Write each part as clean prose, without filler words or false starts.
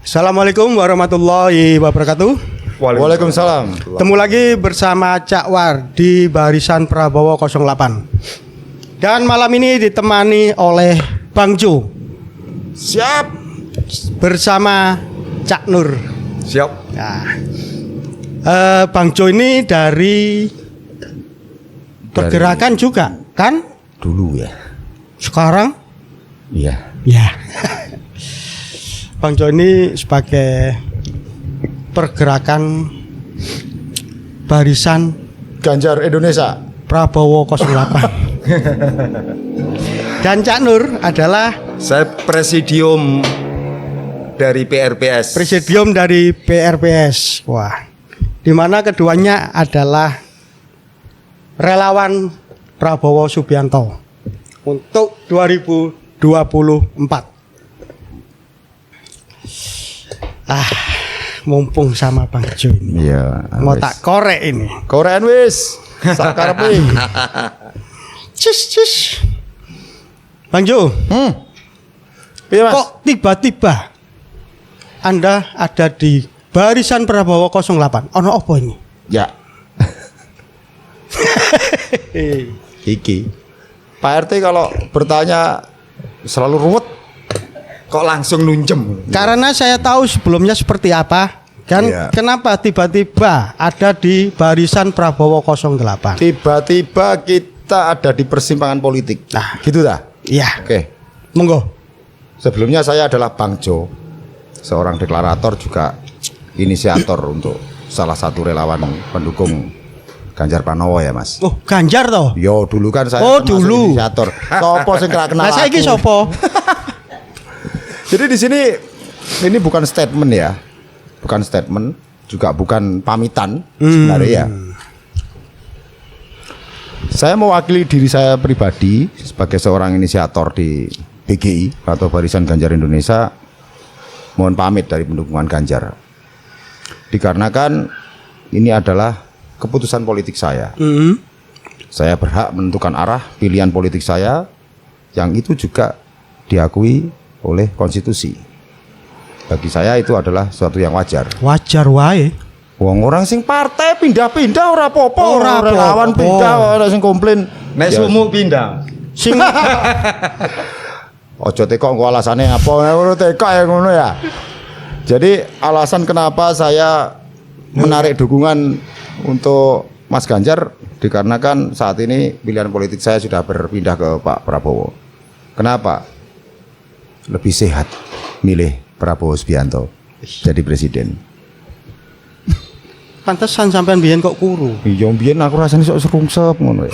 Assalamualaikum warahmatullahi wabarakatuh. Waalaikumsalam. Temu lagi bersama Cak War di barisan Prabowo 08. Dan malam ini ditemani oleh Bang Jo. Siap. Bersama Cak Nur. Siap. Nah, Bang Jo ini dari pergerakan juga kan? Dulu ya. Sekarang? Iya. Ya. Bang Jo ini sebagai pergerakan barisan Ganjar Indonesia Prabowo 08. Dan Cak Nur adalah Saya presidium dari PRPS. presidium dari PRPS. Wah, di mana keduanya adalah relawan Prabowo Subianto untuk 2024. Mumpung sama Bang Jo ini. Iya. Mau tak korek ini. Korean wis. Sakarepe. Cis. Bang Jo, Piye, Mas? kok tiba-tiba Anda ada di barisan Prabowo 08? Ono apa ini? Ya. Iki. Pak RT kalau bertanya selalu ruwet. Kok langsung nunjem? Karena saya tahu sebelumnya seperti apa. Kan Iya. kenapa tiba-tiba ada di barisan Prabowo 08? Tiba-tiba kita ada di persimpangan politik. Nah. Gitu dah. Iya. Oke. Monggo. Sebelumnya saya adalah Bang Jo, seorang deklarator juga inisiator untuk salah satu relawan pendukung Ganjar Pranowo ya, Mas. Oh, Ganjar toh? Yo dulu kan saya Oh, termasuk dulu. inisiator. Sopo sing kira kenal Nah, saiki aku. sopo? Jadi di sini ini bukan statement ya. Bukan statement, juga bukan pamitan sebenarnya ya. Saya mewakili diri saya pribadi sebagai seorang inisiator di BGI atau Barisan Ganjar Indonesia. Mohon pamit dari pendukungan Ganjar. Dikarenakan ini adalah keputusan politik saya. Saya berhak menentukan arah pilihan politik saya yang itu juga diakui oleh konstitusi. Bagi saya itu adalah suatu yang wajar. Wajar wae. Wong orang sing partai pindah-pindah ora apa-apa, Ora relawan apa-apa. pindah ora sing komplain. Nek Ya, sumu pindah. Sing ojo teko engko alasane apa ngono teko ya ngono ya. Jadi alasan kenapa saya menarik dukungan untuk Mas Ganjar dikarenakan saat ini pilihan politik saya sudah berpindah ke Pak Prabowo. Kenapa? Lebih sehat milih Prabowo Subianto jadi presiden. pantesan sampean biyen kok kuru. Iya mbiyen aku rasane sok serungsep ngono.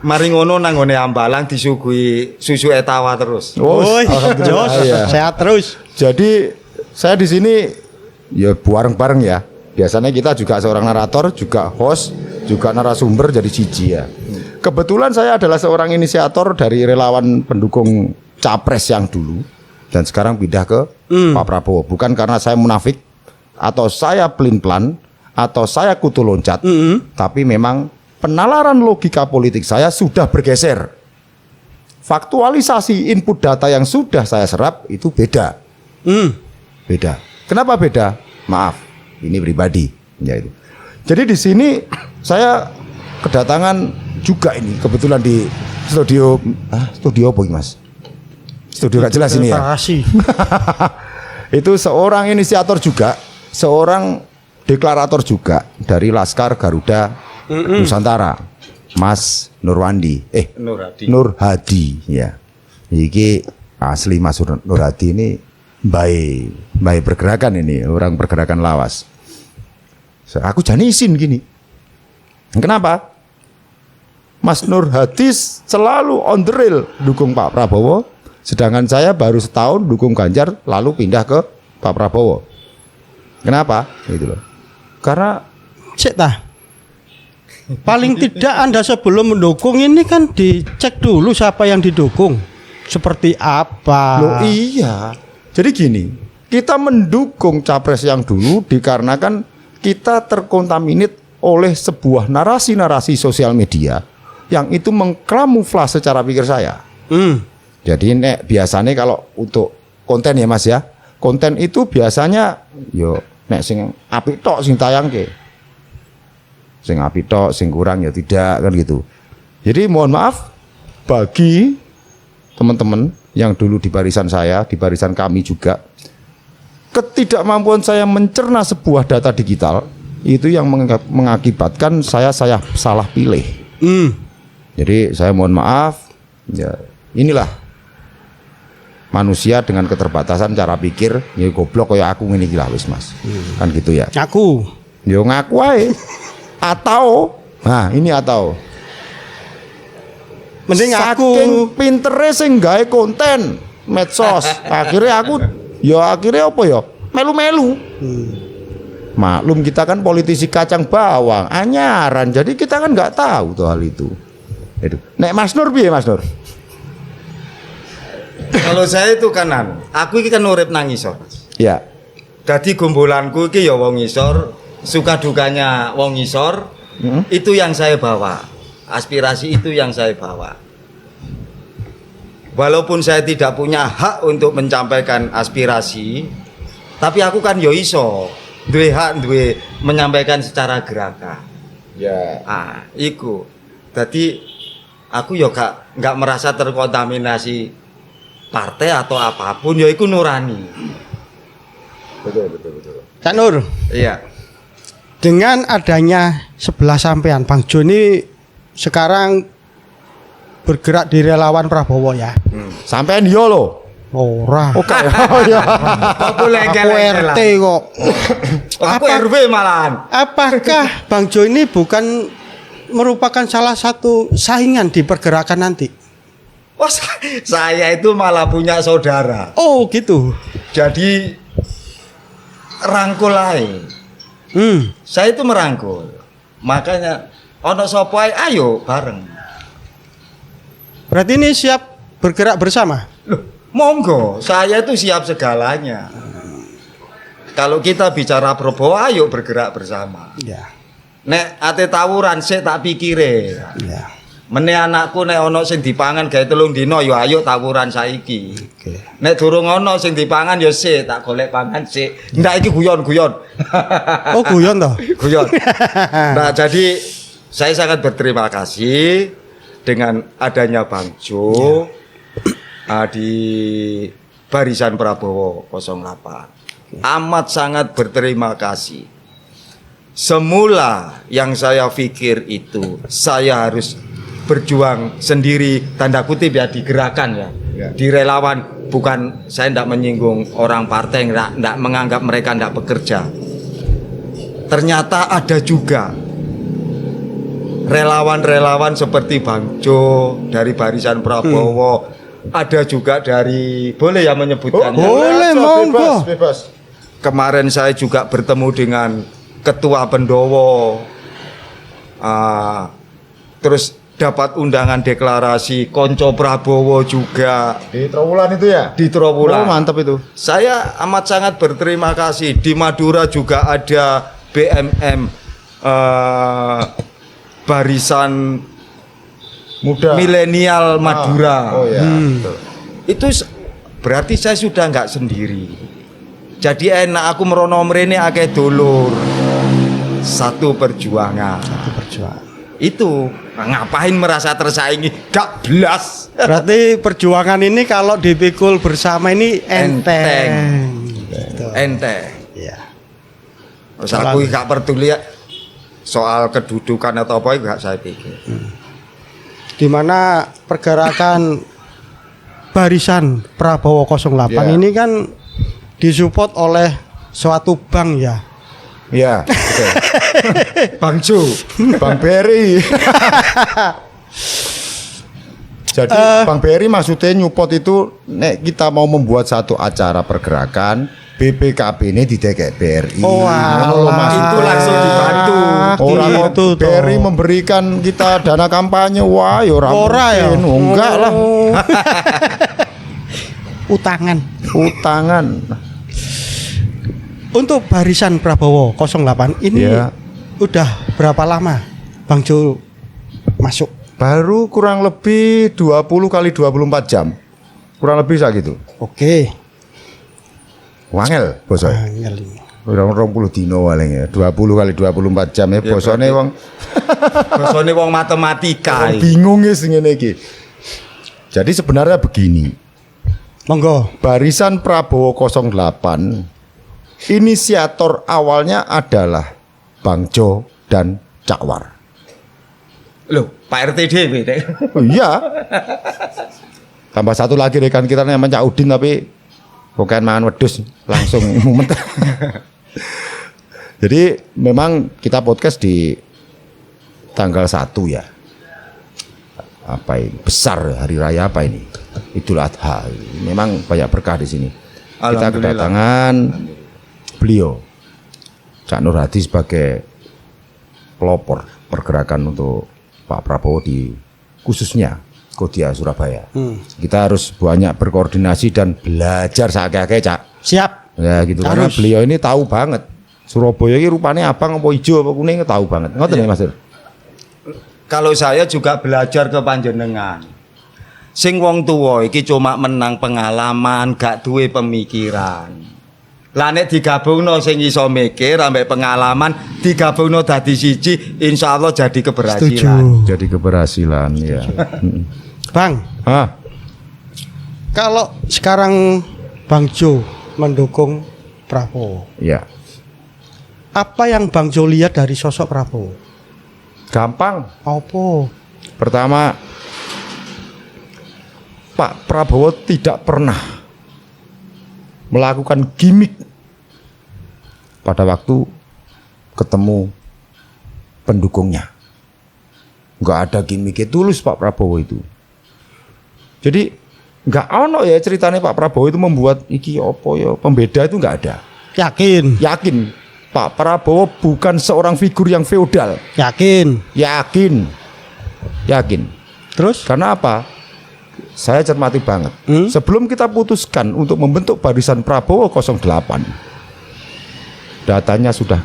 Mari ngono nang ngone Ambalang disuguhi susu etawa terus. Woi, alhamdulillah, Jos, iya. sehat terus. Jadi saya di sini ya bareng-bareng ya. Biasanya kita juga seorang narator, juga host, juga narasumber jadi siji ya. Kebetulan saya adalah seorang inisiator dari relawan pendukung capres yang dulu dan sekarang pindah ke Pak Prabowo. Bukan karena saya munafik atau saya pelin-pelan atau saya kutu loncat, tapi memang penalaran logika politik saya sudah bergeser. Faktualisasi input data yang sudah saya serap itu beda. Beda. Kenapa beda? Maaf, ini pribadi. Ya itu. Jadi di sini saya kedatangan juga ini kebetulan di studio. Studio apa ini, Mas? Studio gak jelas ini ya. Deklarasi. Itu seorang inisiator juga, seorang deklarator juga dari Laskar Garuda Nusantara, Mas Nurwandi. Nur Hadi ya. Iki asli Mas Nur Hadi ini baik pergerakan ini, orang pergerakan lawas. Aku janisin gini. Kenapa? Mas Nur Hadi selalu on the rail dukung Pak Prabowo, sedangkan saya baru setahun dukung Ganjar lalu pindah ke Pak Prabowo. Kenapa? Gitu loh. Karena Cek tah. Paling tidak Anda sebelum mendukung ini kan dicek dulu siapa yang didukung. Seperti apa? loh iya. Jadi gini, kita mendukung capres yang dulu dikarenakan kita terkontaminat oleh sebuah narasi-narasi sosial media yang itu mengkamuflase cara pikir saya. Jadi biasanya kalau untuk konten ya Mas ya. Konten itu biasanya yo nek sing apik tok sing tayangke. Sing apik tok, sing kurang ya tidak kan gitu. Jadi mohon maaf bagi teman-teman yang dulu di barisan saya, di barisan kami juga, ketidakmampuan saya mencerna sebuah data digital itu yang mengakibatkan saya salah pilih. Jadi saya mohon maaf, ya inilah manusia dengan keterbatasan cara pikir, ya goblok kayak aku ngene iki lah wis Mas. Kan gitu ya. Ngaku. Yo ngaku ae. Atau nah ini atau Mending aku saking pintere sing gawe konten medsos. Akhirnya aku akhirnya apa ya? Melu-melu. Maklum kita kan politisi kacang bawang, anyaran. Jadi kita kan nggak tahu tuh hal itu. Nek Mas Nur piye Mas Nur? Kalau saya itu kanan, aku iki kan urip nang ngisor. Ya. Dadi gombolanku iki ya wong ngisor, suka dukanya wong ngisor, itu yang saya bawa. Aspirasi itu yang saya bawa. Walaupun saya tidak punya hak untuk menyampaikan aspirasi, tapi aku kan yo iso duwe hak duwe menyampaikan secara gerakan. Ya. Iku. Jadi aku yo nggak merasa terkontaminasi partai atau apapun, yo iku nurani. Betul. Kak Nur, Iya. dengan adanya 11 sampean, Bang Jo ini sekarang bergerak di relawan Prabowo ya. Sampean yo lo. Ora. Oke. Oh ya. Aku Aku RT kok. Aku RW malahan. Apakah Bang Jo ini bukan merupakan salah satu saingan di pergerakan nanti? Oh, saya itu malah punya saudara. Oh gitu. Jadi rangkul lain. Saya itu merangkul. Makanya ono sapa ayo bareng. Berarti ini siap bergerak bersama? Loh, monggo, saya itu siap segalanya. Kalau kita bicara Prabowo, ayo bergerak bersama. Ya. Nek ate tawuran sik tak pikire. Ya. Mene anakku nek ono sing dipangan gawe 3 dina ya ayo tawuran saiki. Oke. Nek durung ono sing dipangan ya sik tak golek pangan sik. Ndak iki guyon-guyon. Oh guyon toh? Guyon. Nah, jadi saya sangat berterima kasih dengan adanya Bang Jo di barisan Prabowo 08. Amat sangat berterima kasih. Semula yang saya pikir itu saya harus berjuang sendiri, tanda kutip ya, digerakan ya. Di relawan, bukan saya tidak menyinggung orang partai, tidak menganggap mereka tidak bekerja. Ternyata ada juga relawan-relawan seperti Bang Jo dari barisan Prabowo, ada juga dari, boleh ya menyebutkan? boleh, monggo. Bebas. Kemarin saya juga bertemu dengan Ketua Pendowo, terus dapat undangan deklarasi Konco Prabowo juga Di Trowulan itu ya? di Trowulan. Oh, mantap itu. Saya amat sangat berterima kasih. Di Madura juga ada BMM barisan Muda. milenial Madura. Oh ya. Itu berarti saya sudah nggak sendiri. Jadi enak aku merono mrene akeh dulur. Satu perjuangan. Itu ngapain merasa tersaingi? Gak belas. Berarti perjuangan ini kalau dipikul bersama ini enteng. Enteng. Iya. Terus aku gak peduli ya soal kedudukan atau apa, gak saya pikir. Di mana pergerakan barisan Prabowo 08 Ya. ini kan disupport oleh suatu bank ya. Iya, betul. Bang Jo, Bang Beri. Jadi Bang Beri maksudnya nyupot itu nek kita mau membuat satu acara pergerakan, BPKB ini didekek BRI. Oh, Kalau alah. itu langsung dibantu. Orang Gitu, toh. BRI memberikan kita dana kampanye, wah ya Ora ya? mungkin. Oh, enggak lah. Utangan. Utangan. Untuk barisan Prabowo 08 ini Ya. udah berapa lama Bang Jo masuk? Baru kurang lebih 20 kali 24 jam. Kurang lebih saya gitu. Oke. Wangel bosone. Angel ini. Ora 20 dino paling ya. 20 kali 24 jam ya bosone wong. Bosone wong matematika. Bingung ya sing ngene iki. Jadi sebenarnya begini. Monggo. Barisan Prabowo 08 inisiator awalnya adalah Bang Jo dan Cakwar. Loh, Pak RT dhewe. Oh, iya. Tambah satu lagi rekan kita namanya Cak Udin tapi bukan mangan wedhus langsung mumet. Jadi memang kita podcast di tanggal 1 ya. Apa ini? Besar hari raya apa ini? Idul Adha. Memang banyak berkah di sini. Kita kedatangan beliau Cak Nur Hadi sebagai pelopor pergerakan untuk Pak Prabowo di khususnya Kodia Surabaya. Kita harus banyak berkoordinasi dan belajar sakake Cak. Siap. Ya gitu karena beliau ini tahu banget Surabaya ini rupanya abang apa hijau apa kuning tahu banget. Ngoten ya Mas. Kalau saya juga belajar ke panjenengan. Sing wong tuwa iki cuma menang pengalaman, gak duwe pemikiran. Lah nek digabungno sing iso mikir ambek pengalaman, digabungno dadi siji, insyaallah jadi keberhasilan. Jadi keberhasilan ya. Bang. Kalau sekarang Bang Jo mendukung Prabowo. Ya. Apa yang Bang Jo lihat dari sosok Prabowo? Gampang. Apa? Pertama, Pak Prabowo tidak pernah melakukan gimmick pada waktu ketemu pendukungnya. Enggak ada gimmicknya, tulus Pak Prabowo itu. Jadi enggak ono ya ceritanya Pak Prabowo itu membuat iki opo ya pembeda itu enggak ada. Yakin. Pak Prabowo bukan seorang figur yang feodal. Yakin. Terus? Karena apa? Saya cermati banget. Sebelum kita putuskan untuk membentuk barisan Prabowo 08, datanya sudah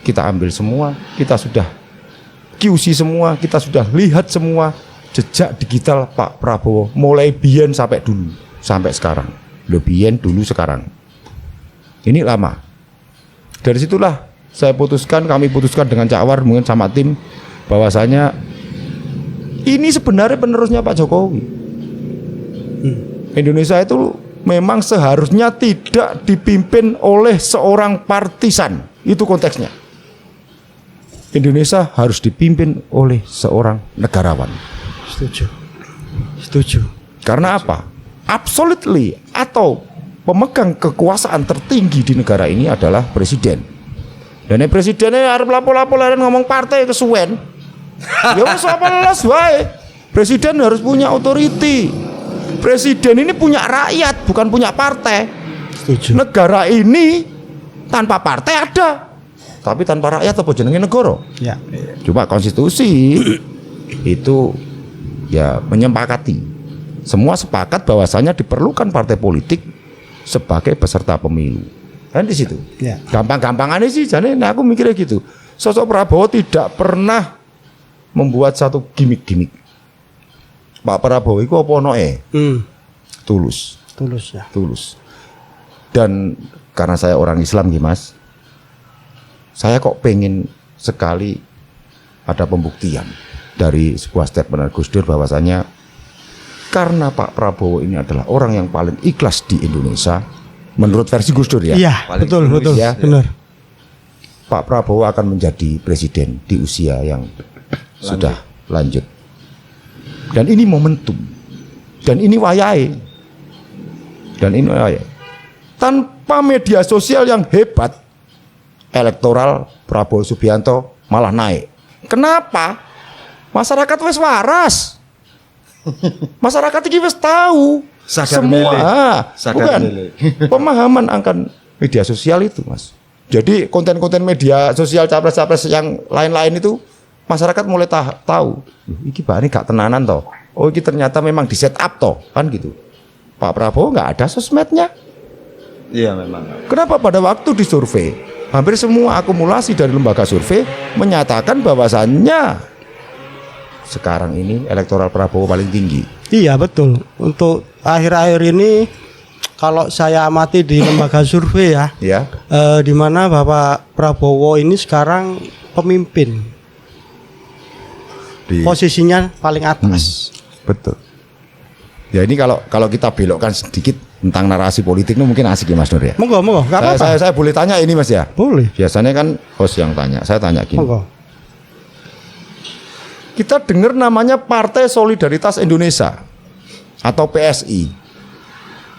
kita ambil semua, kita sudah QC semua, kita sudah lihat semua jejak digital Pak Prabowo mulai biyen sampai dulu sampai sekarang. Biyen dulu sekarang. Ini lama. Dari situlah kami putuskan dengan Cakwar mungkin sama tim bahwasanya ini sebenarnya penerusnya Pak Jokowi. Indonesia itu memang seharusnya tidak dipimpin oleh seorang partisan. Itu konteksnya. Indonesia harus dipimpin oleh seorang negarawan. Setuju. Karena apa? Absolutely atau pemegang kekuasaan tertinggi di negara ini adalah presiden. Dan presidennya arep lapo-lapo leren ngomong partai kesuwen. Ya wis 18 wae. Presiden harus punya otoriti. Presiden ini punya rakyat, bukan punya partai. Setuju. Negara ini tanpa partai ada, tapi tanpa rakyat apa jenenge negara? Ya. Cuma konstitusi itu ya menyepakati. Semua sepakat bahwasanya diperlukan partai politik sebagai peserta pemilu. Kan di situ. Ya. Gampang-gampangannya sih jane aku mikirnya gitu. Sosok Prabowo tidak pernah membuat satu gimmick-gimmick. Pak Prabowo itu apa noe? Tulus. Tulus ya. Tulus. Dan karena saya orang Islam nih Mas, saya kok pengen sekali ada pembuktian dari sebuah statement Gus Dur bahwasanya karena Pak Prabowo ini adalah orang yang paling ikhlas di Indonesia menurut versi Gus Dur ya. Iya, betul, ya. benar. Pak Prabowo akan menjadi presiden di usia yang sudah lanjut. Dan ini momentum. Dan ini wayai. Tanpa media sosial yang hebat, elektoral Prabowo Subianto malah naik. Kenapa? Masyarakat wis waras. Masyarakat ini wis tahu Sadar semua. Sadar Bukan pemahaman akan media sosial itu, Mas. Jadi konten-konten media sosial capres-capres yang lain-lain itu masyarakat mulai tahu. Iki barang gak tenanan toh. Oh, iki ternyata memang di set up toh, kan gitu. Pak Prabowo nggak ada sosmednya. Iya memang. Kenapa pada waktu disurvei hampir semua akumulasi dari lembaga survei menyatakan bahwasannya sekarang ini elektoral Prabowo paling tinggi. Iya betul. Untuk akhir-akhir ini kalau saya amati di lembaga survei ya, Ya. di mana Bapak Prabowo ini sekarang pemimpin, posisinya paling atas. Betul. Ya ini kalau kita belokkan sedikit tentang narasi politik ini mungkin asik ya Mas Nur ya. Monggo, nggak apa-apa. Saya boleh tanya ini Mas ya? Boleh. Biasanya kan host yang tanya. Saya tanya gini. Monggo. Kita dengar namanya Partai Solidaritas Indonesia atau PSI.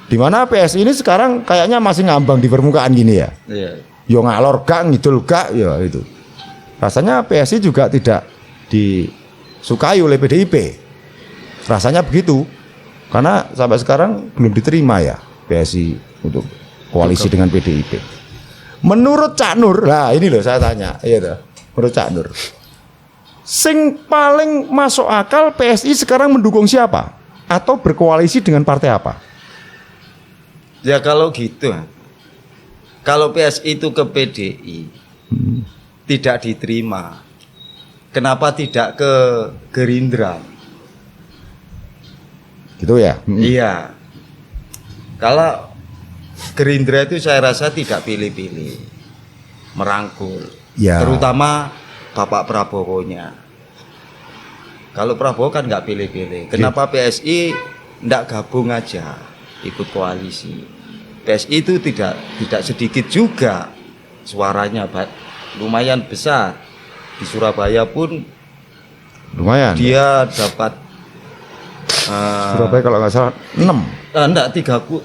Di mana PSI ini sekarang kayaknya masih ngambang di permukaan gini ya. Iya. Yo ngalor gak, ngidul gak, ya itu. Rasanya PSI juga tidak disukai oleh PDIP. Rasanya begitu. Karena sampai sekarang belum diterima ya PSI untuk koalisi dengan PDIP. Menurut Cak Nur, nah ini loh saya tanya, iya toh. Menurut Cak Nur, sing paling masuk akal PSI sekarang mendukung siapa? Atau berkoalisi dengan partai apa? Ya kalau gitu, kalau PSI itu ke PDI tidak diterima, kenapa tidak ke Gerindra? Gitu ya? Iya. Kalau Gerindra itu saya rasa tidak pilih-pilih, merangkul, Ya. terutama Bapak Prabowo-nya. Kalau Prabowo kan nggak pilih-pilih. Kenapa PSI nggak gabung aja ikut koalisi? PSI itu tidak sedikit juga suaranya, lumayan besar. Di Surabaya pun Lumayan. dia dapat Surabaya kalau nggak salah 6. enggak,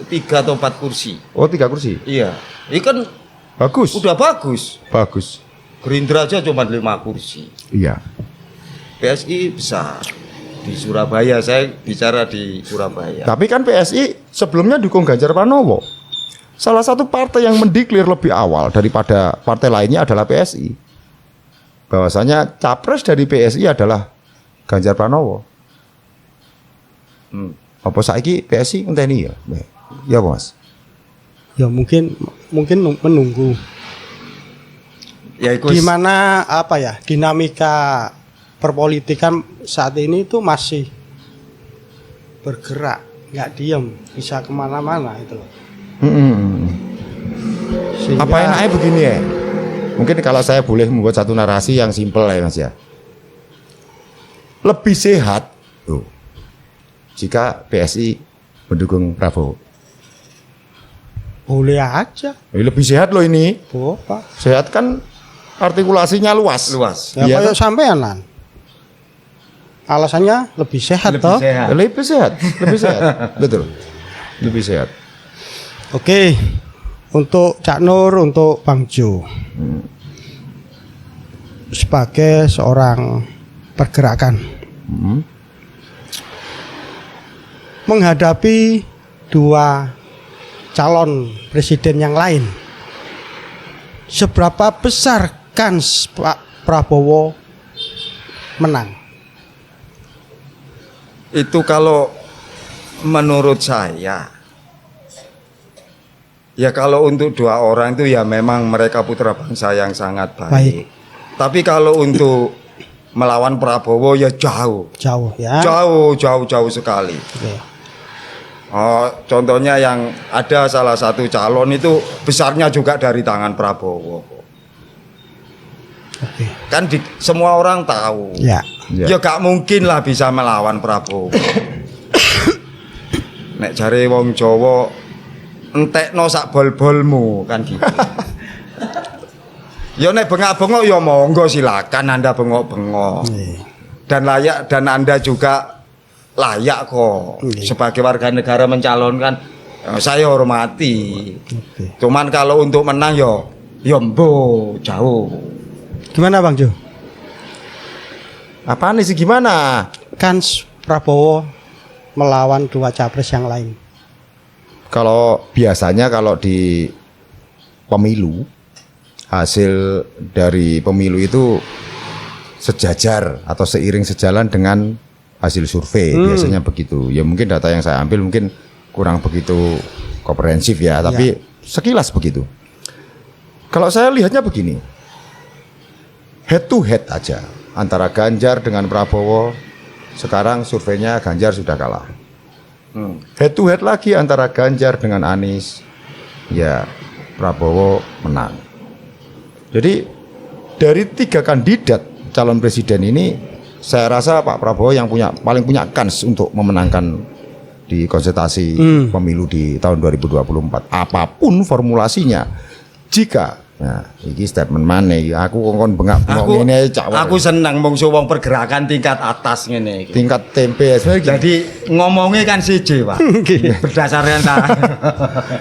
3 atau 4 kursi. Oh 3 kursi. Iya, ini kan Bagus. udah bagus. Bagus. Gerindra aja cuma 5 kursi. Iya. PSI besar di Surabaya, saya bicara di Surabaya. Tapi kan PSI sebelumnya dukung Ganjar Pranowo. Salah satu partai yang mendeklir lebih awal daripada partai lainnya adalah PSI. Bahwasanya capres dari PSI adalah Ganjar Pranowo. Apa saiki PSI ngenteni ya? Ya Mas. Ya mungkin menunggu. Ya itu Di mana apa ya dinamika perpolitikan saat ini itu masih bergerak, nggak diam, bisa kemana-mana itu loh. Sehingga- Apa enaknya begini ya? Mungkin kalau saya boleh membuat satu narasi yang simpel ya Mas ya. Lebih sehat tuh jika PSI mendukung Prabowo. Boleh aja, Lebih sehat loh ini. Bapak. Sehat kan artikulasinya luas. luas. Ya Iya kayak kan? sampeanan. Alasannya lebih sehat Lebih toh. sehat. Lebih sehat, lebih sehat. Betul. Lebih sehat. Oke. Untuk Cak Nur, untuk Bang Jo. Sebagai seorang pergerakan menghadapi dua calon presiden yang lain, seberapa besar kans Pak Prabowo menang? Itu kalau menurut saya, ya kalau untuk dua orang itu ya memang mereka putra bangsa yang sangat baik. Baik. Tapi kalau untuk melawan Prabowo ya jauh Ya. jauh sekali. Oke. Oh, contohnya yang ada salah satu calon itu besarnya juga dari tangan Prabowo. Oke. Kan semua orang tahu. Ya. Ya gak mungkin lah bisa melawan Prabowo. Nek jare wong Jawa entekno sak bol-bolmu kan gitu. Ya nek bengak-bengok ya monggo silakan Anda bengok-bengok. Dan layak, dan Anda juga layak kok sebagai warga negara mencalonkan. Saya hormati. Cuman kalau untuk menang ya mbo jauh. Gimana Bang Jo? Apaan sih gimana? Kans Prabowo melawan dua capres yang lain. Kalau biasanya kalau di pemilu, hasil dari pemilu itu sejajar atau seiring sejalan dengan hasil survei, biasanya begitu. Ya mungkin data yang saya ambil mungkin kurang begitu komprehensif ya, tapi sekilas begitu. Kalau saya lihatnya begini, head to head aja antara Ganjar dengan Prabowo, sekarang surveinya Ganjar sudah kalah. Head to head lagi antara Ganjar dengan Anies. Ya, Prabowo menang. Jadi dari 3 kandidat calon presiden ini, saya rasa Pak Prabowo yang paling punya kans untuk memenangkan di konsultasi pemilu di tahun 2024. Apapun formulasinya, jika ini statement mana? Aku kon bengak-bengok ngene cawar. Aku seneng mung wong pergerakan tingkat atas ngene iki. Tingkat tempe sebenarnya. Jadi ngomongnya kan siji, Pak.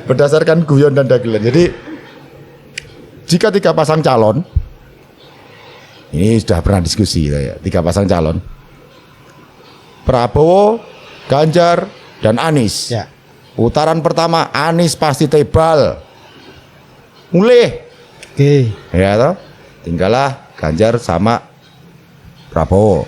Berdasarkan guyon dan dagelan. Jadi jika 3 pasang calon, ini sudah pernah diskusi ya, 3 pasang calon, Prabowo, Ganjar, dan Anies. Ya. Putaran pertama Anies pasti tebal, mulai. Oke. Ya toh, tinggallah Ganjar sama Prabowo.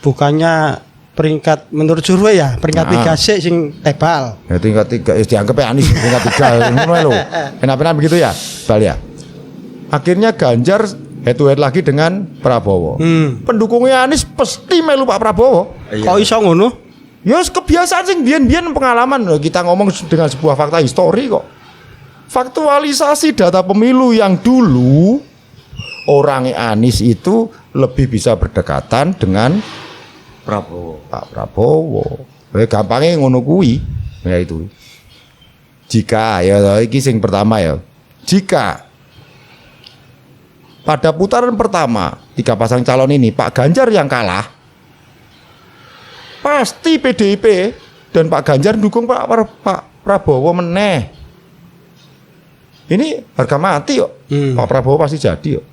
Bukannya peringkat menurut survei ya, peringkat 3 sik sing tebal. Ya tingkat 3, dianggap Anies tingkat 3 ngono lho. Kenapa begitu ya? Bal ya. Akhirnya Ganjar head to head lagi dengan Prabowo. Pendukungnya Anies pasti melu Pak Prabowo. Kok iso ngono? Ya kebiasaan sing biyen-biyen pengalaman loh. Kita ngomong dengan sebuah fakta histori kok. Faktualisasi data pemilu yang dulu, orang Anies itu lebih bisa berdekatan dengan Pak Prabowo. Gampangnya ngono kuwi. Ya itu. Jika ya iki sing pertama ya. Jika pada putaran pertama 3 pasang calon ini Pak Ganjar yang kalah, pasti PDIP dan Pak Ganjar dukung Pak Prabowo meneh. Ini harga mati kok. Pak Prabowo pasti jadi kok.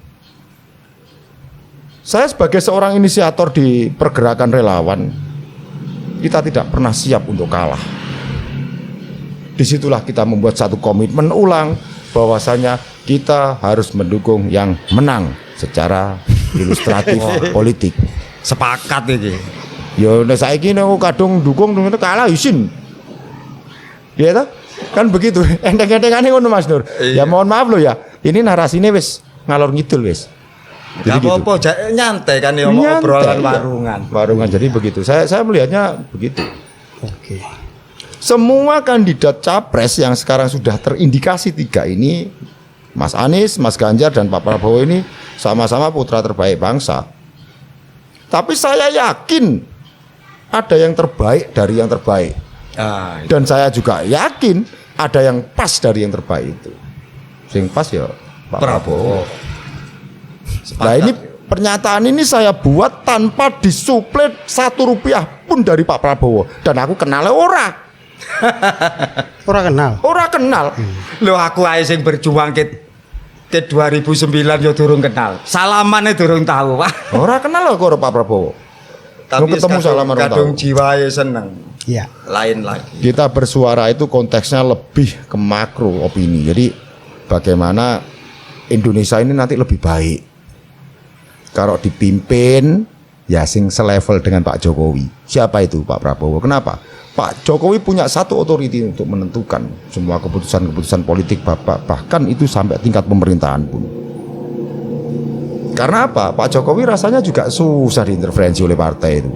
Saya sebagai seorang inisiator di pergerakan relawan, kita tidak pernah siap untuk kalah. Disitulah kita membuat satu komitmen ulang bahwasanya kita harus mendukung yang menang secara ilustratif politik. Sepakat iki. Ya nek saiki nek kadung dukung kalah isin. Ya toh? Kan begitu. Enteng-entengane ngono Mas Nur. Ya mohon maaf loh ya. Ini narasinya wis ngalor ngidul wis. Gak apa-apa, nyantai kan ya obrolan warungan. Jadi begitu. Saya melihatnya begitu. Oke. Semua kandidat capres yang sekarang sudah terindikasi 3 ini, Mas Anies, Mas Ganjar, dan Pak Prabowo ini sama-sama putra terbaik bangsa. Tapi saya yakin ada yang terbaik dari yang terbaik. Dan saya juga yakin ada yang pas dari yang terbaik itu. Yang pas ya Pak Prabowo. Nah ini pernyataan ini saya buat tanpa disuplai 1 rupiah pun dari Pak Prabowo. Dan aku kenalnya ora kenal. Loh aku ae sing berjuang ke 2009 yo durung kenal. Salamane durung tahu, Pak. Ora kenal kok Pak Prabowo. Tapi ketemu salaman kadung jiwae seneng. Iya. Lain lagi. Kita bersuara itu konteksnya lebih ke makro opini. Jadi bagaimana Indonesia ini nanti lebih baik kalau dipimpin ya sing selevel dengan Pak Jokowi. Siapa itu? Pak Prabowo. Kenapa? Pak Jokowi punya satu otoriti untuk menentukan semua keputusan-keputusan politik bahkan itu sampai tingkat pemerintahan pun. Karena apa? Pak Jokowi rasanya juga susah diintervensi oleh partai itu.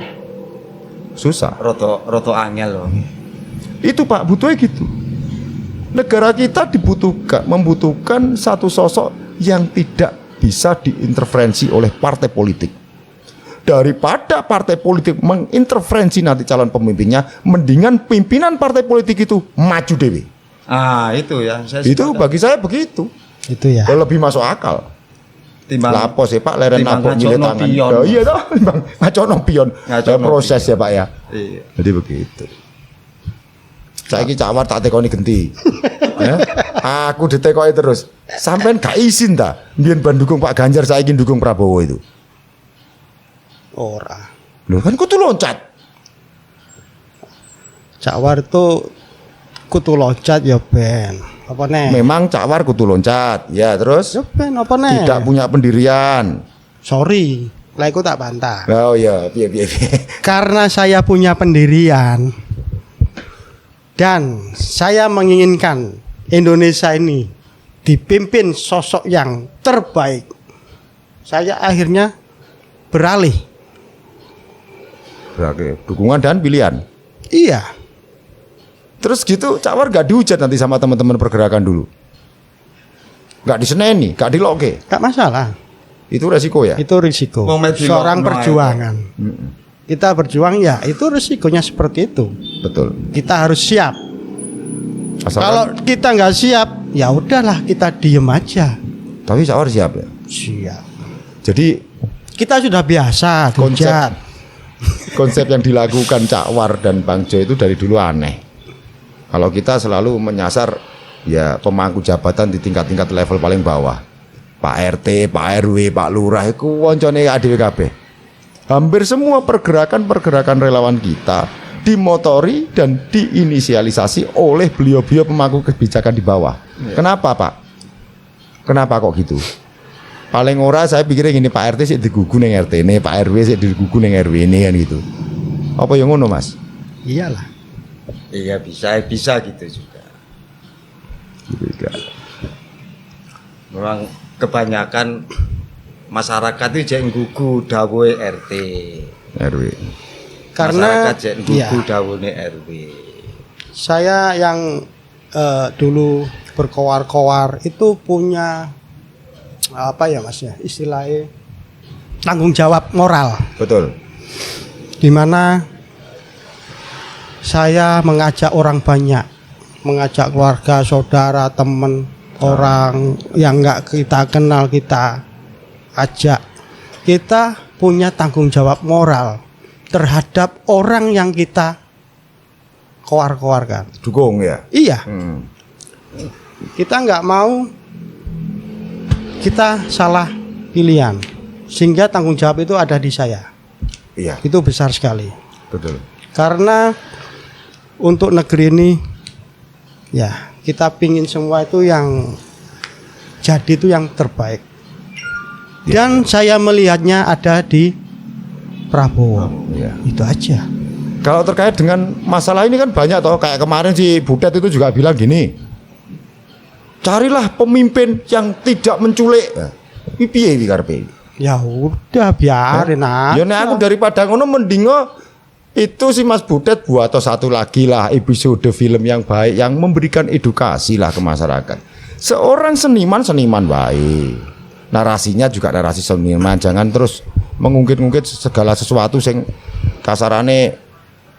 Susah. Roto angel loh. Itu Pak butuhnya gitu. Negara kita membutuhkan satu sosok yang tidak bisa diintervensi oleh partai politik. Daripada partai politik mengintervensi nanti calon pemimpinnya, mendingan pimpinan partai politik itu maju dewe. Itu ya. Itu bagi saya begitu. Itu ya. Lebih masuk akal. Timbang lapos ya Pak, leren napok milih tangan. Iya toh, timbang ngacono pion. Proses ya Pak ya. Iya. Jadi begitu. Saiki cawar tak tekoni genti. Ya. Aku ditekoki terus. Sampean gak izin ta? Mbiyen bandukung Pak Ganjar saiki dukung Prabowo itu. Ora. Loh kan kudu loncat. Cawar itu kudu loncat ya Ben. Apa nih? Memang Cawar kudu loncat. Ya terus? Ya Ben apa nih? Tidak punya pendirian. Sorry, lah aku tak bantah. Oh ya, piye. Karena saya punya pendirian dan saya menginginkan Indonesia ini dipimpin sosok yang terbaik. Saya akhirnya beralih. Oke, dukungan dan pilihan. Iya. Terus gitu Cak War gak dihujat nanti sama teman-teman pergerakan dulu. Gak diseneni, gak diloke. Gak masalah. Itu resiko ya. Itu risiko. Mau main di Seorang lokno perjuangan. Kita berjuang ya itu risikonya seperti itu. Betul. Kita harus siap. Kalau Asalkan, kita nggak siap, ya udahlah kita diem aja. tapi Cak War siap ya. Siap. Jadi Kita sudah biasa Konsep. dihujat. konsep yang dilakukan Cak War dan Bang Jo itu dari dulu aneh. Kalau kita selalu menyasar ya pemangku jabatan di tingkat-tingkat level paling bawah. Pak RT, Pak RW, Pak Lurah itu woncone ADW kabeh. Hampir semua pergerakan-pergerakan relawan kita dimotori dan diinisialisasi oleh beliau-beliau pemangku kebijakan di bawah. Kenapa Pak? Kenapa kok gitu? Paling ora saya pikirnya gini, Pak RT sih digugu ning RT ini, Pak RW sih digugu ning RW ini kan gitu. Apa yang ngono Mas? Iyalah. Iya bisa gitu juga. Gitu juga. Memang kebanyakan masyarakat itu jek nggugu dawuhe RT. RW. Karena masyarakat jek iya, nggugu dawuhe RW. saya yang dulu berkoar-koar itu punya apa ya Mas ya, istilahnya tanggung jawab moral, Betul. di mana saya mengajak orang banyak, mengajak keluarga, saudara, teman, orang yang nggak kita kenal kita ajak. Kita punya tanggung jawab moral terhadap orang yang kita koar-koarkan. Dukung ya. Iya, Hmm. kita nggak mau kita salah pilihan, sehingga tanggung jawab itu ada di saya. Iya, Itu besar sekali. betul. Karena untuk negeri ini, ya kita pingin semua itu yang jadi itu yang terbaik. Dan saya melihatnya ada di Prabowo. Iya. Itu aja. Kalau terkait dengan masalah ini kan banyak toh, kayak kemarin si Butet itu juga bilang gini. Carilah pemimpin yang tidak menculik. Iki piye iki karepe? Ya udah biarin aja. Ya nek aku daripada ngono mendingo itu si Mas Butet buat atau satu lagi lah episode film yang baik yang memberikan edukasi lah ke masyarakat. Seorang seniman baik. Narasinya juga narasi seniman, jangan terus mengungkit-ungkit segala sesuatu sing kasarane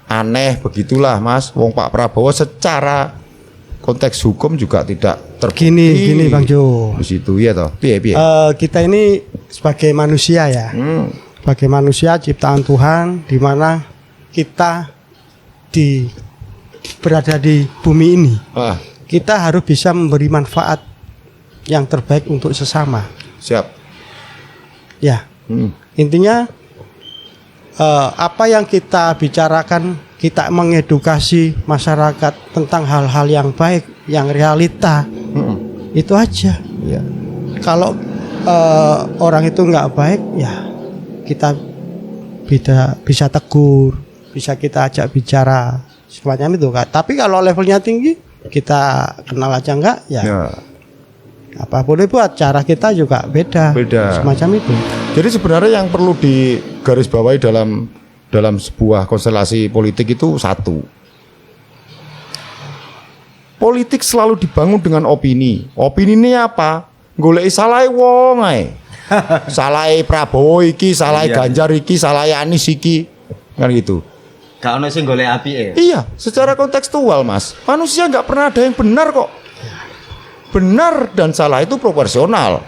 aneh begitulah Mas. Wong Pak Prabowo secara konteks hukum juga tidak terbukti. Gini Bang Jo. Di situ ya toh. Piye. Kita ini sebagai manusia ya. Sebagai manusia ciptaan Tuhan, di mana kita berada di bumi ini. Ah, Kita harus bisa memberi manfaat yang terbaik untuk sesama. siap. Ya, intinya apa yang kita bicarakan, kita mengedukasi masyarakat tentang hal-hal yang baik, yang realita. Itu aja. Ya. Kalau orang itu nggak baik, ya kita bisa tegur, bisa kita ajak bicara, semacam itu kan. Tapi kalau levelnya tinggi, kita kenal aja enggak, ya. Apa boleh buat, cara kita juga beda. Semacam itu. Jadi sebenarnya yang perlu digarisbawahi dalam sebuah konstelasi politik itu satu. Politik selalu dibangun dengan opini. Opini ini apa? Goleki salahe wong ae. Salahe Prabowo iki, salahe Iya. Ganjar iki, salahe Anies iki. Kan gitu. Gak ono sing golek apike. Iya, secara kontekstual Mas. Manusia nggak pernah ada yang benar kok. Benar dan salah itu proporsional.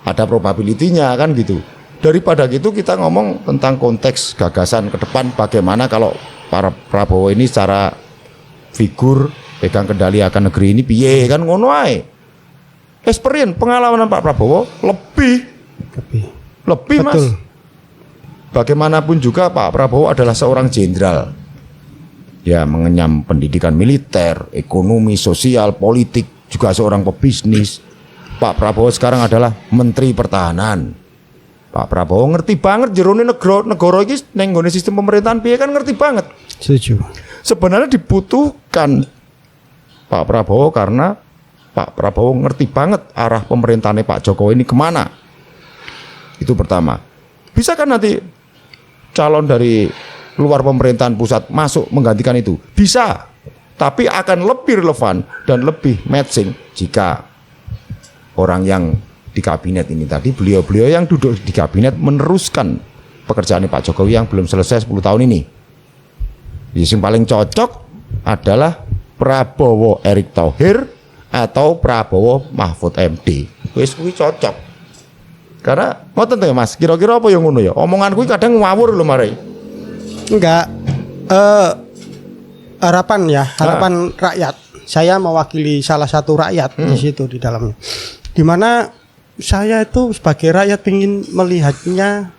Ada probability-nya kan gitu. Daripada gitu kita ngomong tentang konteks gagasan ke depan bagaimana kalau para Prabowo ini secara figur pegang kendali akan negeri ini piye kan ngono ae. Experience pengalaman Pak Prabowo lebih Betul. Mas. Bagaimanapun juga Pak Prabowo adalah seorang jenderal. Ya mengenyam pendidikan militer, ekonomi, sosial, politik, juga seorang pebisnis. Pak Prabowo sekarang adalah Menteri Pertahanan. Pak Prabowo ngerti banget jerone negara iki ning nggone sistem pemerintahan piye kan ngerti banget. Setuju. Sebenarnya dibutuhkan Pak Prabowo karena Pak Prabowo ngerti banget arah pemerintahannya Pak Jokowi ini kemana. Itu pertama. Bisa kan nanti calon dari luar pemerintahan pusat masuk menggantikan itu? Bisa. tapi akan lebih relevan dan lebih matching jika orang yang di kabinet ini tadi, beliau-beliau yang duduk di kabinet meneruskan pekerjaan Pak Jokowi yang belum selesai 10 tahun ini. Yang paling cocok adalah Prabowo Erick Thohir atau Prabowo Mahfud MD. Wis kuwi cocok. Karena ngoten ya Mas, kira-kira apa yang ngono ya? Omongan kuwi kadang ngawur lho mare. Enggak. Harapan rakyat. Saya mewakili salah satu rakyat di situ di dalamnya. Di mana saya itu sebagai rakyat ingin melihatnya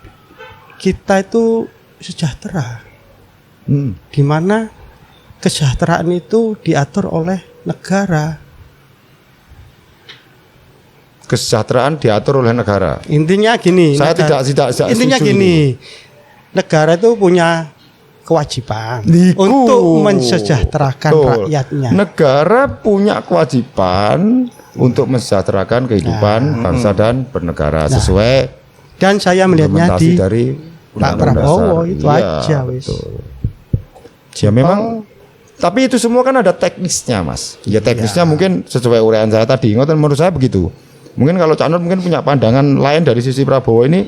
kita itu sejahtera. Di mana kesejahteraan itu diatur oleh negara. Kesejahteraan diatur oleh negara. Intinya gini. Saya tidak intinya gini. Negara itu punya kewajiban untuk mensejahterakan rakyatnya. Negara punya kewajiban untuk mensejahterakan kehidupan bangsa dan bernegara sesuai. Dan saya melihatnya dari Pak Prabowo itu aja wis. Ya memang. Tapi itu semua kan ada teknisnya Mas. Ya teknisnya mungkin sesuai uraian saya tadi. Ngoten menurut saya begitu. Mungkin kalau Cak Nur mungkin punya pandangan lain dari sisi Prabowo ini.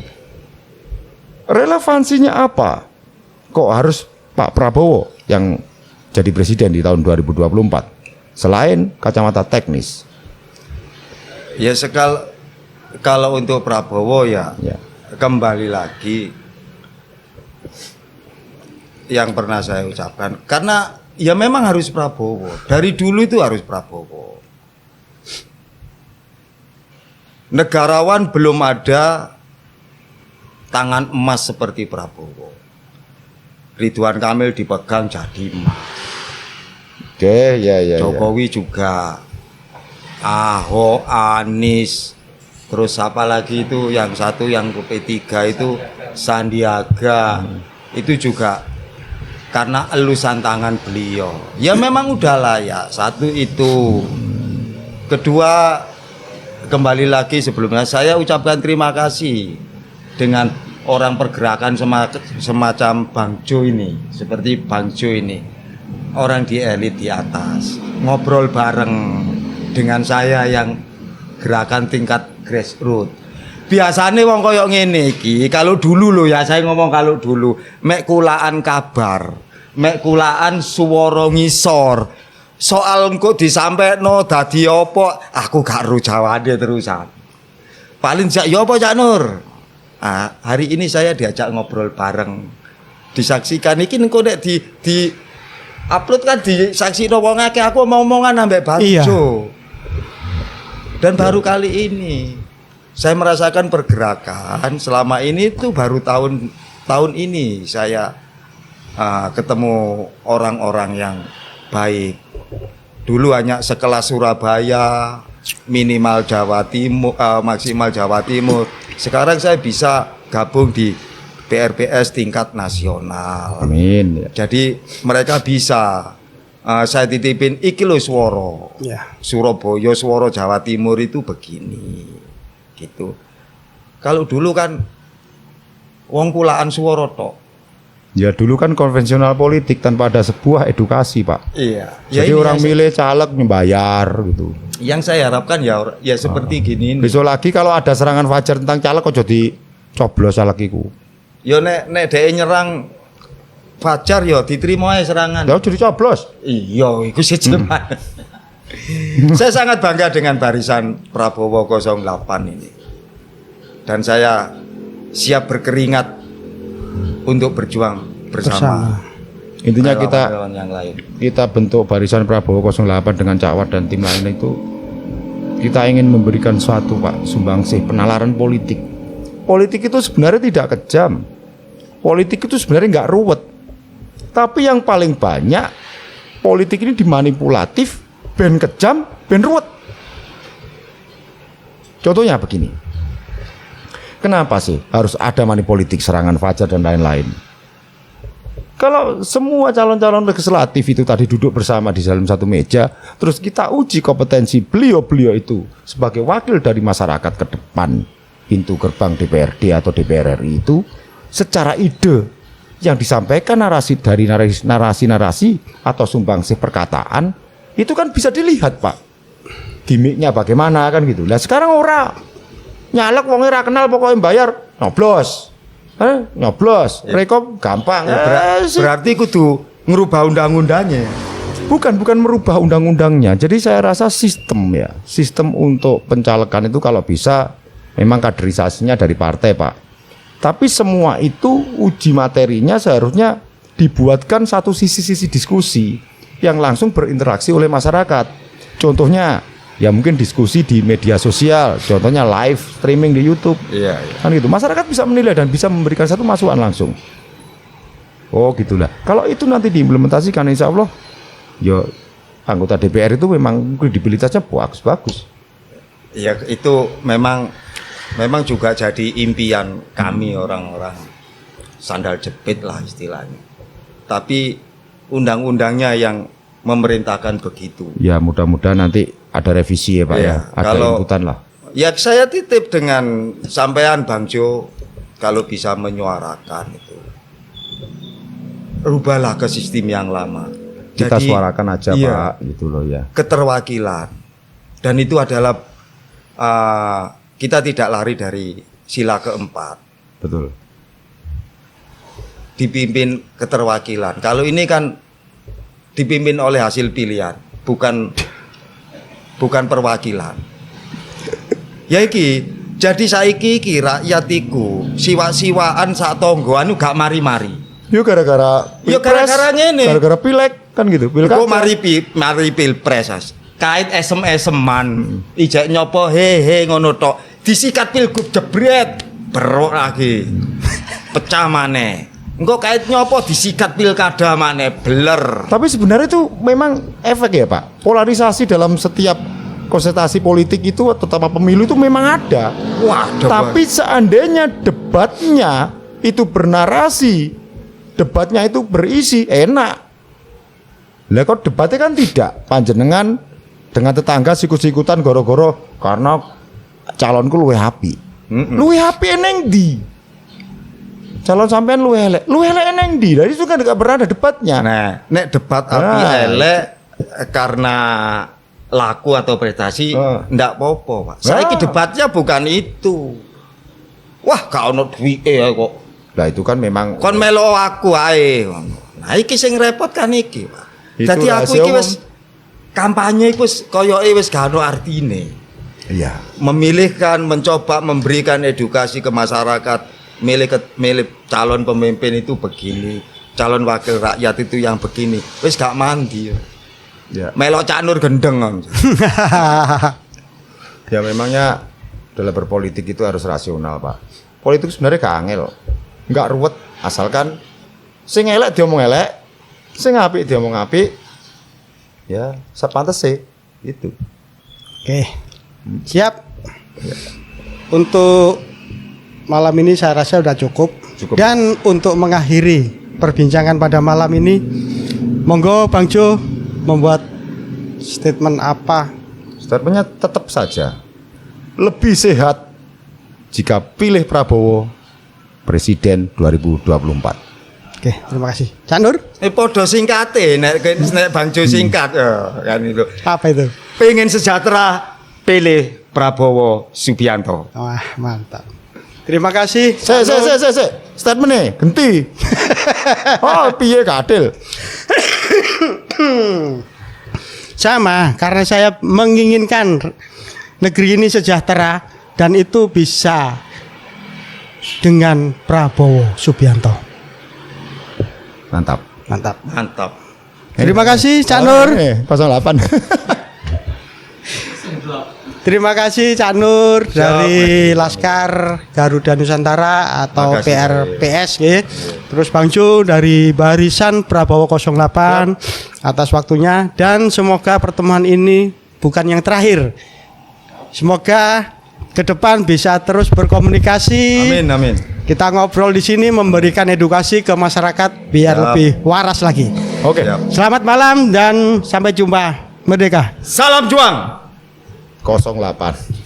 Relevansinya apa? Kok harus Pak Prabowo yang jadi presiden di tahun 2024 selain kacamata teknis? Ya kalau untuk Prabowo ya kembali lagi yang pernah saya ucapkan, karena ya memang harus Prabowo. Dari dulu itu harus Prabowo. Negarawan belum ada tangan emas seperti Prabowo. Ridwan Kamil dipegang jadi emas. Oke, ya. Jokowi juga, Ahok, Anies, terus apa lagi itu yang satu yang ke P3 itu Sandiaga, itu juga karena elusan tangan beliau. Ya memang udah layak. Satu itu. Kedua, kembali lagi sebelumnya saya ucapkan terima kasih dengan orang pergerakan semacam Bang Jo ini, seperti Bang Jo ini, orang di elit di atas, ngobrol bareng dengan saya yang gerakan tingkat grassroots. Biasanya wong koyok ngene iki, kalau dulu loh ya, saya ngomong kalau dulu, mek kulaan kabar, mek kulaan swara ngisor. Soal engko disampaikno dadi apa, aku gak ro jawane terusan. Paling jak ya apa Cak Nur? Hari ini saya diajak ngobrol bareng, disaksikan iki engko nek di upload kan disaksino wong akeh, aku mau omongan ambek Bajo. Iya. Dan baru kali ini saya merasakan pergerakan. Selama ini tuh baru tahun ini saya ketemu orang-orang yang baik. Dulu hanya sekelas Surabaya, minimal Jawa Timur, maksimal Jawa Timur. Sekarang saya bisa gabung di PRPS tingkat nasional. Amin. Jadi mereka bisa saya titipin iki lho swara. Surabaya, swara Jawa Timur itu begini. Gitu. Kalau dulu kan wong kulaan swara tok. Ya dulu kan konvensional politik tanpa ada sebuah edukasi, Pak. Iya. Jadi orang milih caleg membayar gitu. Yang saya harapkan ya seperti gini. Besok lagi kalau ada serangan fajar tentang caleg kok jadi coblos caleg iku. Ya nek dhek nyerang fajar ya diterima ae serangan. Ya jadi coblos. Iya, iku siji. Saya sangat bangga dengan barisan Prabowo 08 ini. Dan saya siap berkeringat untuk berjuang bersama. Intinya yang lain. Kita bentuk barisan Prabowo 08 dengan Cak Wad dan tim lain itu kita ingin memberikan suatu Pak sumbangsih penalaran politik. Politik itu sebenarnya tidak kejam. Politik itu sebenarnya nggak ruwet. Tapi yang paling banyak politik ini dimanipulatif, ben kejam, ben ruwet. Contohnya begini. Kenapa sih harus ada manipolitik, serangan fajar dan lain-lain? Kalau semua calon-calon legislatif itu tadi duduk bersama di dalam satu meja, terus kita uji kompetensi beliau-beliau itu sebagai wakil dari masyarakat ke depan pintu gerbang DPRD atau DPR RI itu secara ide, yang disampaikan dari narasi atau sumbangsih perkataan itu kan bisa dilihat Pak. Gimiknya bagaimana kan gitu. Lah sekarang ora nyalek wong ora kenal pokoknya bayar nyoblos. Nyoblos, rekom gampang. Berarti kudu ngerubah undang-undangnya. Bukan merubah undang-undangnya. Jadi saya rasa sistem untuk pencalekan itu kalau bisa memang kaderisasinya dari partai Pak. Tapi semua itu uji materinya seharusnya dibuatkan satu sisi-sisi diskusi yang langsung berinteraksi oleh masyarakat. Contohnya ya mungkin diskusi di media sosial, contohnya live streaming di YouTube. Iya. Kan gitu. Masyarakat bisa menilai dan bisa memberikan satu masukan langsung. Oh gitulah. Kalau itu nanti diimplementasikan insya Allah ya anggota DPR itu memang kredibilitasnya bagus. Ya itu memang juga jadi impian kami orang-orang sandal jepit lah istilahnya. Tapi undang-undangnya yang memerintahkan begitu. Ya mudah-mudahan nanti ada revisi ya Pak ya. Ada inputan lah. Ya saya titip dengan sampean Bang Jo, kalau bisa menyuarakan itu, rubahlah ke sistem yang lama. Kita Jadi, suarakan aja Pak, gitu loh ya. Keterwakilan, dan itu adalah kita tidak lari dari sila keempat. Betul. Dipimpin keterwakilan. Kalau ini kan dipimpin oleh hasil pilihan, bukan perwakilan. Ya iki, jadi saiki iki rakyat iku siwa-siwaan sak tonggo anu gak mari-mari. Yo gara-gara ngene. Gara-gara pilek kan gitu. Kok mari pilpres as. Kait esem-eseman, ijek nyopo he ngono tok. Disikat pilgub jebret, berok lagi. Pecah maneh. Engko kait nyopo disikat pilkada maneh, beler. Tapi sebenarnya itu memang efek ya Pak. Polarisasi dalam setiap konsentrasi politik itu terutama pemilu itu memang ada. Waduh. Tapi seandainya debatnya itu bernarasi, debatnya itu berisi, enak. Lah kok debatnya kan tidak. Panjenengan dengan tetangga sikut-sikutan goro-goro karena calonku luwih apik. Luwih apik neng ndi? Calon sampean luwih elek neng ndi? Lah itu kan gak pernah ada debatnya. Nah, nek debat api elek karena laku atau prestasi ndak apa-apa, Pak. Saiki debatnya bukan itu. Wah, gak ono duwike kok. Lah itu kan memang Kon melo aku ae. Nah, iki sing repot kan iki, Pak. Jadi aku iki wis kampanye iku wis koyoke wis gak ono artine. iya. Memilihkan, mencoba memberikan edukasi ke masyarakat, milih calon pemimpin itu begini, calon wakil rakyat itu yang begini. Wis gak mandi. Ya. Melok Cak Nur gendeng. Ya memangnya dalam berpolitik itu harus rasional Pak. Politik sebenarnya gak angel, nggak ruwet asalkan sing elek diomong elek, sing apik diomong apik. Ya, sepantese itu. Oke. Siap. Untuk malam ini saya rasa sudah cukup. Dan untuk mengakhiri perbincangan pada malam ini, monggo Bang Jo membuat statement apa? Statementnya tetap saja lebih sehat jika pilih Prabowo Presiden 2024. Oke, terima kasih. Cak Nur? Podo singkate nek Bang Jo singkat kan itu. Apa itu? Pengen sejahtera, pilih Prabowo Subianto. Wah, mantap. Terima kasih. Se. Statementnya ganti. Oh, piye kadil. Sama, karena saya menginginkan negeri ini sejahtera dan itu bisa dengan Prabowo Subianto. Mantap. Terima kasih Cak Nur. 08. Terima kasih Cak Nur dari Laskar Garuda Nusantara atau Makasih. PRPS ya. Terus Bang Jo dari Barisan Prabowo 08 atas waktunya, dan semoga pertemuan ini bukan yang terakhir. Semoga ke depan bisa terus berkomunikasi. Amin. Kita ngobrol di sini memberikan edukasi ke masyarakat biar lebih waras lagi. Oke. Selamat malam dan sampai jumpa. Merdeka. Salam juang. 08.